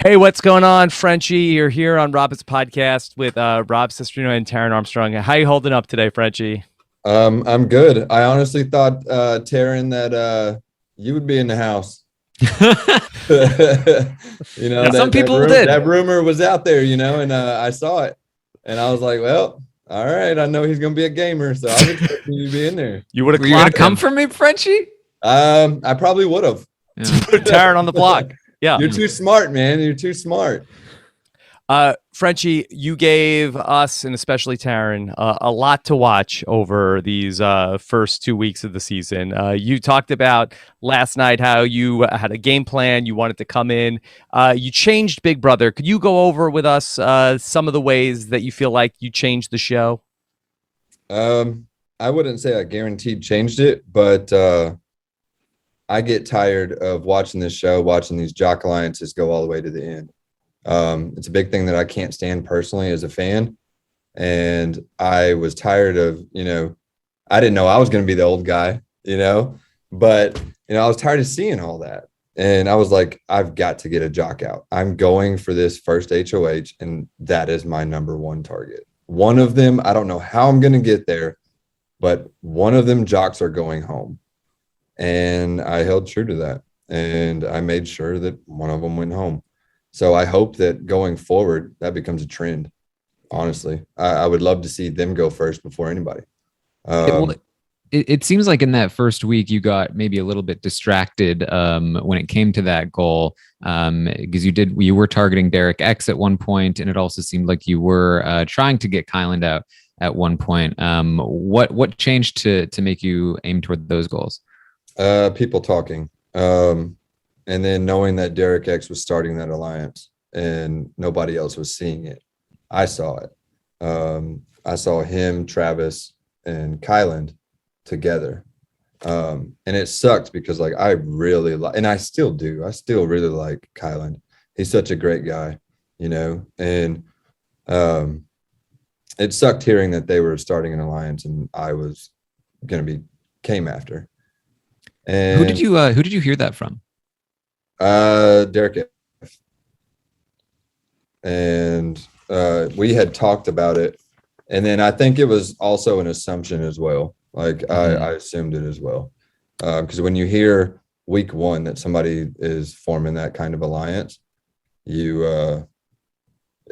Hey, what's going on, Frenchie? You're here on Robert's podcast with Rob Sestrino and Taryn Armstrong. How you holding up today, Frenchie? I'm good. I honestly thought, Taryn, that you would be in the house. Yeah, some people did. That rumor was out there, and I saw it, and I was like, well, all right, I know he's gonna be a gamer, so I was expecting you to be in there. You would have Were you gonna clocked come him. for me, Frenchie? I probably would have. Yeah. Put Taryn on the block. Yeah. You're too smart, man. You're too smart. Frenchie, you gave us, and especially Taryn, a lot to watch over these first 2 weeks of the season. You talked about last night how you had a game plan. You wanted to come in. You changed Big Brother. Could you go over with us some of the ways that you feel like you changed the show? I wouldn't say I guaranteed changed it, but I get tired of watching this show, watching these jock alliances go all the way to the end. It's a big thing that I can't stand personally as a fan. And I was tired of, I didn't know I was going to be the old guy, but, I was tired of seeing all that. And I was like, I've got to get a jock out. I'm going for this first HOH, and that is my number one target. One of them, I don't know how I'm going to get there, but one of them jocks are going home. And I held true to that. And I made sure that one of them went home. So I hope that going forward, that becomes a trend. Honestly, I would love to see them go first before anybody. It seems like in that first week you got maybe a little bit distracted when it came to that goal, because you were targeting Derek X at one point, and it also seemed like you were trying to get Kyland out at one point. What changed to make you aim toward those goals? People talking. And then knowing that Derek X was starting that alliance and nobody else was seeing it. I saw it. I saw him, Travis, and Kyland together. And it sucked because I really like, and I still do. I still really like Kyland. He's such a great guy, and it sucked hearing that they were starting an alliance and I was came after. And who did you hear that from? Derek, and we had talked about it, and then I think it was also an assumption as well. I assumed it as well, because when you hear week one that somebody is forming that kind of alliance, it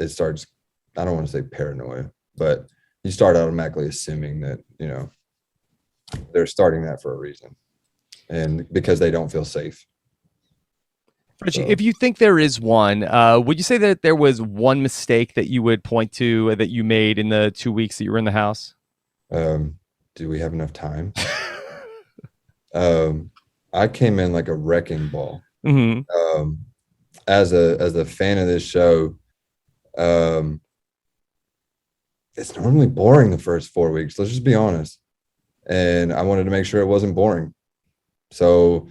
starts. I don't want to say paranoia, but you start automatically assuming that they're starting that for a reason, and because they don't feel safe. Frenchie, if you think there is one, would you say that there was one mistake that you would point to that you made in the 2 weeks that you were in the house? Do we have enough time? I came in like a wrecking ball. Mm-hmm. As a fan of this show, it's normally boring the first 4 weeks. Let's just be honest. And I wanted to make sure it wasn't boring. So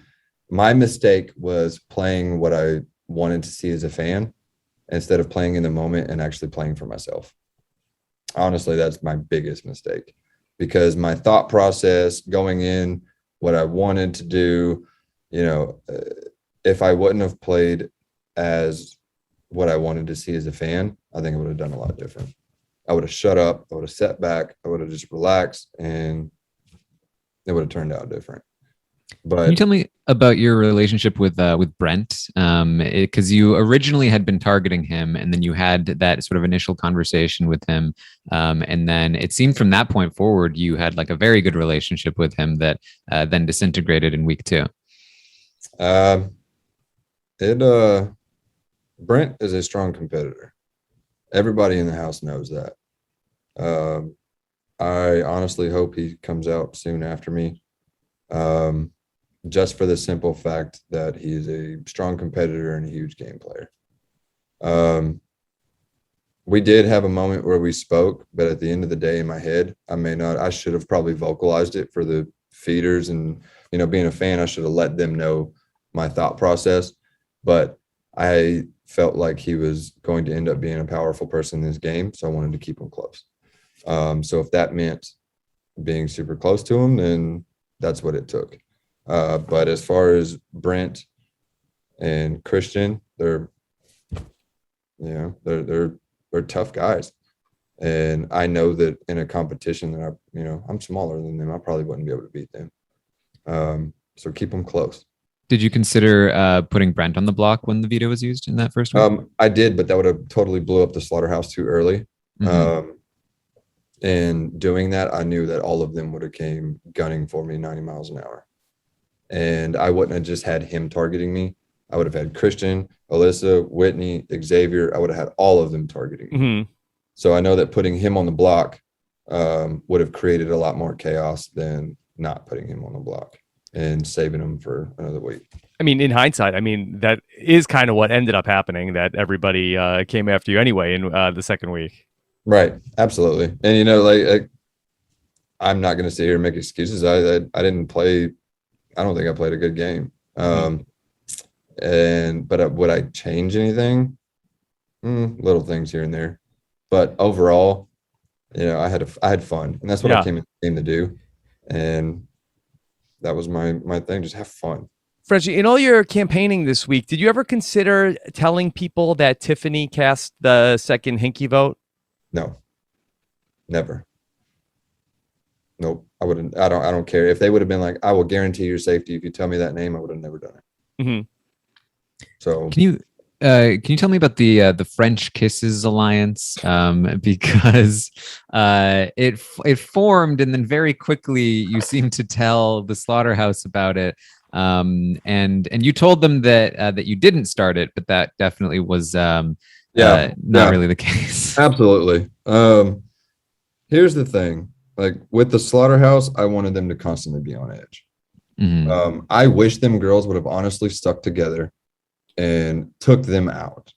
my mistake was playing what I wanted to see as a fan instead of playing in the moment and actually playing for myself. Honestly, that's my biggest mistake, because my thought process going in, what I wanted to do, if I wouldn't have played as what I wanted to see as a fan, I think I would have done a lot different. I would have shut up. I would have sat back. I would have just relaxed, and it would have turned out different. But can you tell me about your relationship with Brent? Because you originally had been targeting him, and then you had that sort of initial conversation with him, and then it seemed from that point forward you had like a very good relationship with him that then disintegrated in week two. Brent is a strong competitor. Everybody in the house knows that. I honestly hope he comes out soon after me. Just for the simple fact that he's a strong competitor and a huge game player. We did have a moment where we spoke, but at the end of the day, in my head, I should have probably vocalized it for the feeders, and, being a fan, I should have let them know my thought process, but I felt like he was going to end up being a powerful person in this game. So I wanted to keep him close. So if that meant being super close to him, then that's what it took. But as far as Brent and Christian, they're You know, they're tough guys. And I know that in a competition that I'm smaller than them. I probably wouldn't be able to beat them. So keep them close. Did you consider putting Brent on the block when the veto was used in that first one? I did, but that would have totally blew up the slaughterhouse too early. And doing that, I knew that all of them would have came gunning for me 90 miles an hour. And I wouldn't have just had him targeting me. I would have had Christian, Alyssa, Whitney, Xavier. I would have had all of them targeting me. So I know that putting him on the block would have created a lot more chaos than not putting him on the block and saving him for another week. I mean, in hindsight, that is kind of what ended up happening, that everybody came after you anyway in the second week. Right. Absolutely. And, like I'm not going to sit here and make excuses. I didn't play. I don't think I played a good game. But would I change anything? Little things here and there. But overall, I had fun, and that's what I came to do. And that was my thing. Just have fun. Frenchie, in all your campaigning this week, did you ever consider telling people that Tiffany cast the second Hinky vote? No, never. Nope. I wouldn't. I don't care if they would have been like, I will guarantee your safety if you tell me that name. I would have never done it. So can you tell me about the French Kisses Alliance? Because it formed, and then very quickly you seemed to tell the Slaughterhouse about it. And you told them that you didn't start it, but that definitely was not really the case. Absolutely. Here's the thing. Like with the Slaughterhouse, I wanted them to constantly be on edge. I wish them girls would have honestly stuck together and took them out.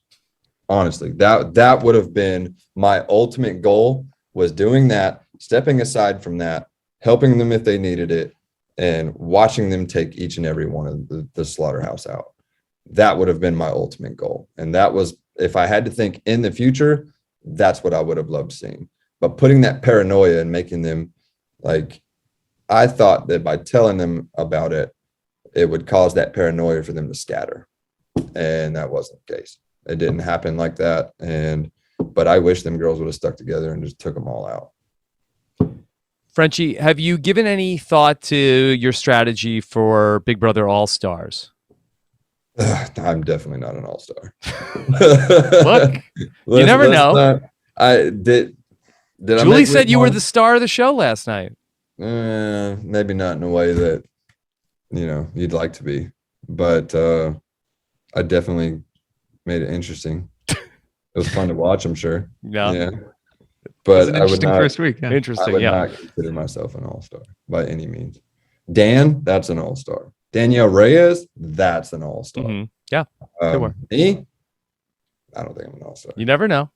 Honestly, that would have been my ultimate goal, was doing that, stepping aside from that, helping them if they needed it, and watching them take each and every one of the Slaughterhouse out. That would have been my ultimate goal. And that was, if I had to think in the future, that's what I would have loved seeing. But putting that paranoia and making them, like, I thought that by telling them about it, it would cause that paranoia for them to scatter. And that wasn't the case. It didn't happen like that. But I wish them girls would have stuck together and just took them all out. Frenchie, have you given any thought to your strategy for Big Brother All-Stars? I'm definitely not an all-star. Look, you never know. I did. Julie said you were the star of the show last night. Maybe not in a way that you'd like to be, but I definitely made it interesting. It was fun to watch, I'm sure. Yeah. But I would not. First week. Yeah. Interesting. I would not consider myself an all-star by any means. Dan, that's an all-star. Danielle Reyes, that's an all-star. Yeah. Me, I don't think I'm an all-star. You never know.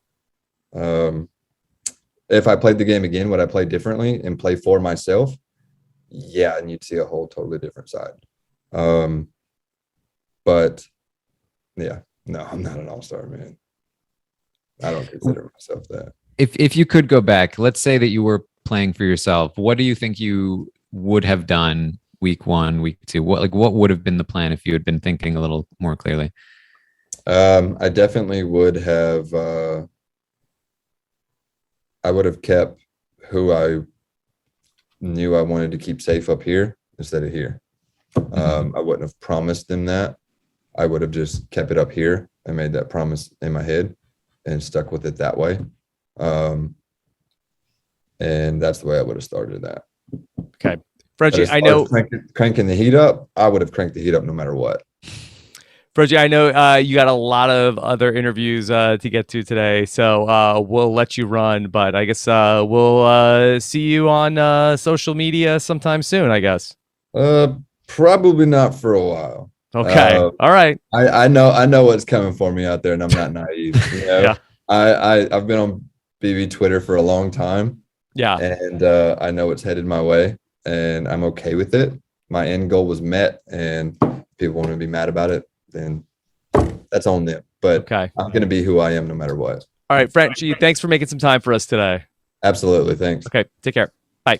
If I played the game again, would I play differently and play for myself? Yeah, and you'd see a whole totally different side. But yeah, no, I'm not an all-star, man. I don't consider myself that. If you could go back, let's say that you were playing for yourself, what do you think you would have done week 1, week 2? What would have been the plan if you had been thinking a little more clearly? I definitely would have. I would have kept who I knew I wanted to keep safe up here instead of here. I wouldn't have promised them that. I would have just kept it up here and made that promise in my head and stuck with it that way. And that's the way I would have started that. Okay. Frenchie, I know cranking the heat up, I would have cranked the heat up no matter what. Frenchie, I know you got a lot of other interviews to get to today, so we'll let you run, but I guess we'll see you on social media sometime soon, I guess. Probably not for a while. Okay. All right. I know what's coming for me out there, and I'm not naive. Yeah. I've been on BB Twitter for a long time. Yeah. And I know it's headed my way, and I'm okay with it. My end goal was met, and people want to be mad about it, then that's on them. But I'm going to be who I am no matter what. All right, Frenchie, thanks for making some time for us today. Absolutely. Thanks. Okay. Take care. Bye.